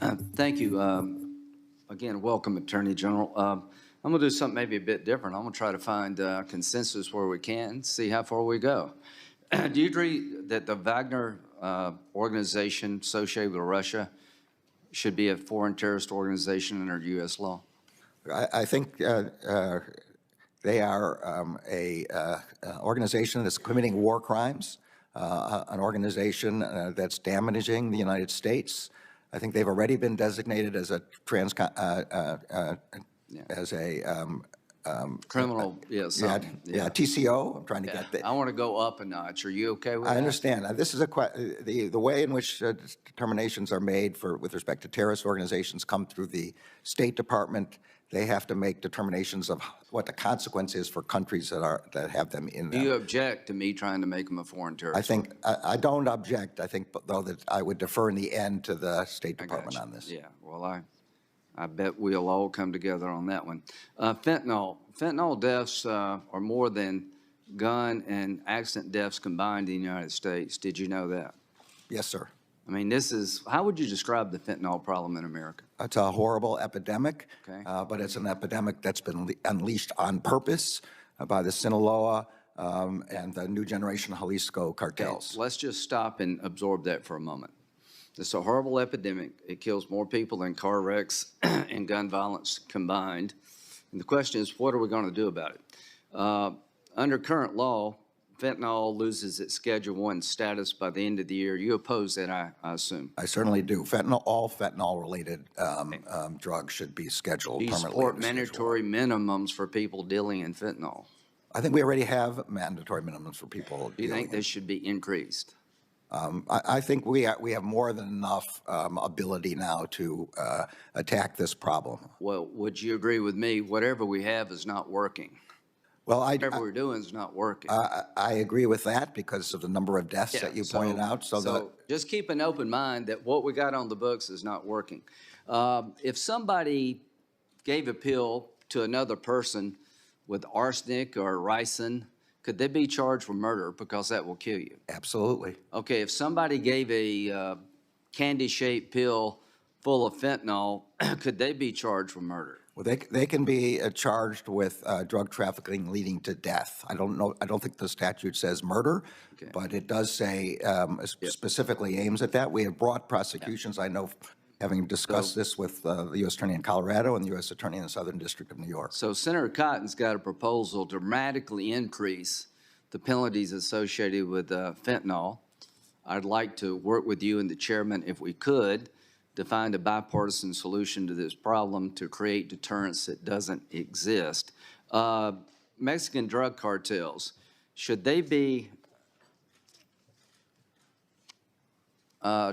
Thank you. Again, welcome, Attorney General. I'm going to do something maybe a bit different. I'm going to try to find consensus where we can, see how far we go. Do you agree that the Wagner organization associated with Russia should be a foreign terrorist organization under U.S. law? I think they are a organization that's committing war crimes, an organization that's damaging the United States. I think they've already been designated as a Criminal, TCO. I'm trying to get that. I want to go up a notch. Are you okay with that? I understand. This is the way in which determinations are made with respect to terrorist organizations come through the State Department. They have to make determinations of what the consequence is for countries that have them in them. Do you object to me trying to make them a foreign terrorist? I don't object. I think, though, that I would defer in the end to the State Department on this. Yeah, well, I bet we'll all come together on that one. Fentanyl deaths are more than gun and accident deaths combined in the United States. Did you know that? Yes, sir. I mean, how would you describe the fentanyl problem in America? It's a horrible epidemic, okay. But it's an epidemic that's been unleashed on purpose by the Sinaloa and the new generation Jalisco cartels. Okay. Let's just stop and absorb that for a moment. It's a horrible epidemic. It kills more people than car wrecks and gun violence combined. And the question is, what are we going to do about it? Under current law, fentanyl loses its Schedule I status by the end of the year. You oppose that, I assume? I certainly do. All fentanyl-related drugs should be scheduled permanently. Do you support mandatory minimums for people dealing in fentanyl? I think we already have mandatory minimums for people. Do you think they should be increased? I think we have more than enough ability now to attack this problem. Well, would you agree with me? Whatever we have is not working. Well, whatever we're doing is not working. I agree with that because of the number of deaths that you pointed out. So just keep an open mind that what we got on the books is not working. If somebody gave a pill to another person with arsenic or ricin, could they be charged with murder because that will kill you? Absolutely. Okay, if somebody gave a candy-shaped pill full of fentanyl, could they be charged with murder? Well, they can be charged with drug trafficking leading to death. I don't think the statute says murder, okay. But it does say specifically aims at that. We have brought prosecutions. I know, having discussed this with the U.S. Attorney in Colorado and the U.S. Attorney in the Southern District of New York. So Senator Cotton's got a proposal to dramatically increase the penalties associated with fentanyl. I'd like to work with you and the chairman, if we could, to find a bipartisan solution to this problem to create deterrence that doesn't exist. Mexican drug cartels, should they be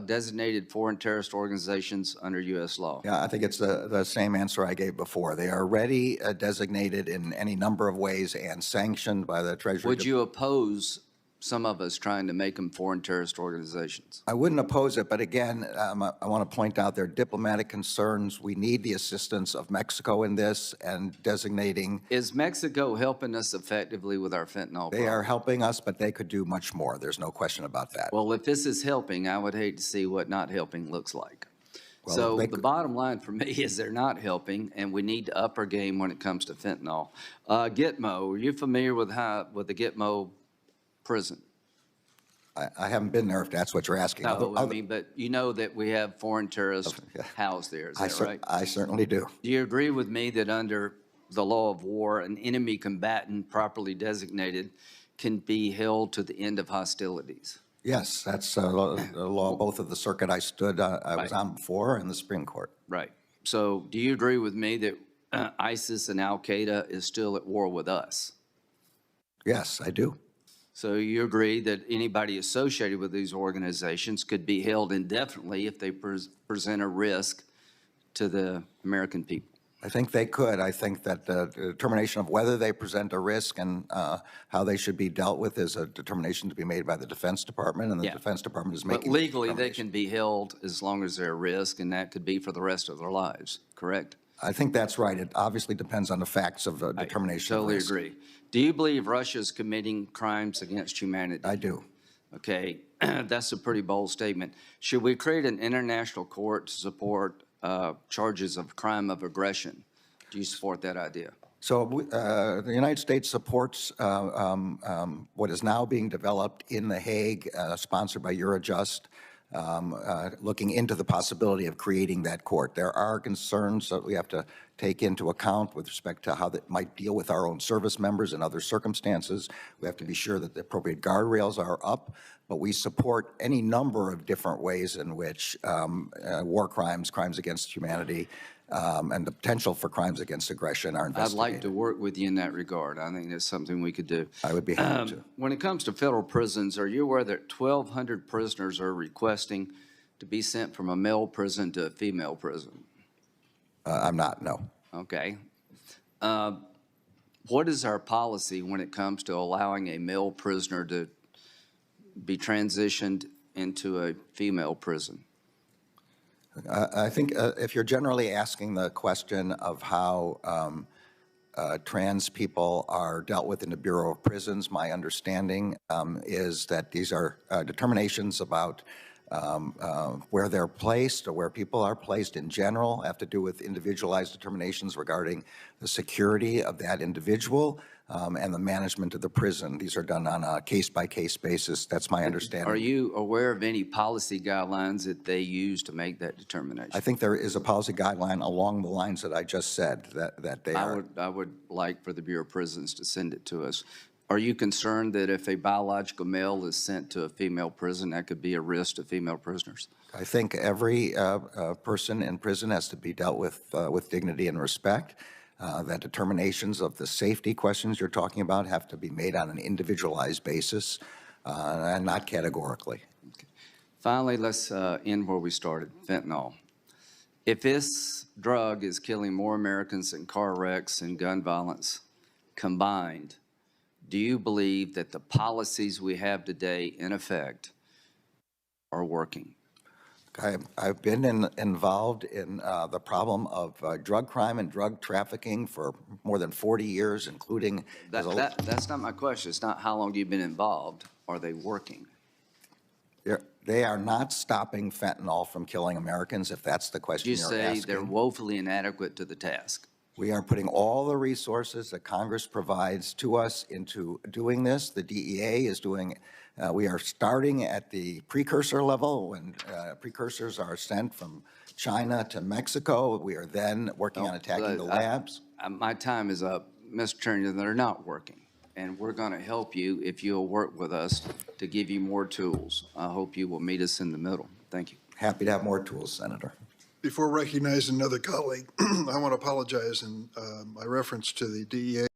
designated foreign terrorist organizations under U.S. law? Yeah, I think it's the same answer I gave before. They are already designated in any number of ways and sanctioned by the Treasury. Would you oppose some of us trying to make them foreign terrorist organizations? I wouldn't oppose it, but again, I want to point out there are diplomatic concerns. We need the assistance of Mexico in this and designating. Is Mexico helping us effectively with our fentanyl problem? They are helping us, but they could do much more. There's no question about that. Well, if this is helping, I would hate to see what not helping looks like. Well, so the bottom line for me is they're not helping, and we need to up our game when it comes to fentanyl. Gitmo, are you familiar with the Gitmo prison? I haven't been there, if that's what you're asking. No, I mean, but you know that we have foreign terrorists housed there, is that right? I certainly do. Do you agree with me that under the law of war, an enemy combatant properly designated can be held to the end of hostilities? Yes, that's the law both of the circuit I was on before and the Supreme Court. Right. So do you agree with me that ISIS and Al-Qaeda is still at war with us? Yes, I do. So you agree that anybody associated with these organizations could be held indefinitely if they present a risk to the American people? I think they could. I think that the determination of whether they present a risk and how they should be dealt with is a determination to be made by the Defense Department, and the Defense Department is making. But legally, they can be held as long as they're a risk, and that could be for the rest of their lives, correct? I think that's right. It obviously depends on the facts of the determination. I totally agree. Do you believe Russia is committing crimes against humanity? I do. Okay, that's a pretty bold statement. Should we create an international court to support charges of crime of aggression? Do you support that idea? So the United States supports what is now being developed in The Hague, sponsored by Eurojust, looking into the possibility of creating that court. There are concerns that we have to take into account with respect to how that might deal with our own service members and other circumstances. We have to be sure that the appropriate guardrails are up, but we support any number of different ways in which war crimes, crimes against humanity, and the potential for crimes against aggression are I'd investigated. like to work with you in that regard. I think that's something we could do. I would be happy to. When it comes to federal prisons, are you aware that 1,200 prisoners are requesting to be sent from a male prison to a female prison? I'm not, no. Okay. What is our policy when it comes to allowing a male prisoner to be transitioned into a female prison? I think if you're generally asking the question of how trans people are dealt with in the Bureau of Prisons, my understanding is that these are determinations about where they're placed or where people are placed in general have to do with individualized determinations regarding the security of that individual and the management of the prison. These are done on a case-by-case basis. That's my understanding. Are you aware of any policy guidelines that they use to make that determination? I think there is a policy guideline along the lines that I just said, that they are. I would like for the Bureau of Prisons to send it to us. Are you concerned that if a biological male is sent to a female prison, that could be a risk to female prisoners? I think every person in prison has to be dealt with dignity and respect. That determinations of the safety questions you're talking about have to be made on an individualized basis and not categorically. Okay. Finally, let's end where we started, fentanyl. If this drug is killing more Americans in car wrecks and gun violence combined, do you believe that the policies we have today in effect are working? I've been involved in the problem of drug crime and drug trafficking for more than 40 years, including... That's not my question. It's not how long you've been involved. Are they working? They are not stopping fentanyl from killing Americans, if that's the question you're asking. You say they're woefully inadequate to the task. We are putting all the resources that Congress provides to us into doing this. The DEA is doing, we are starting at the precursor level when precursors are sent from China to Mexico. We are then working on attacking the labs. My time is up. Mr. Attorney, they're not working. And we're going to help you if you'll work with us to give you more tools. I hope you will meet us in the middle. Thank you. Happy to have more tools, Senator. Before recognizing another colleague, I want to apologize in my reference to the DEA.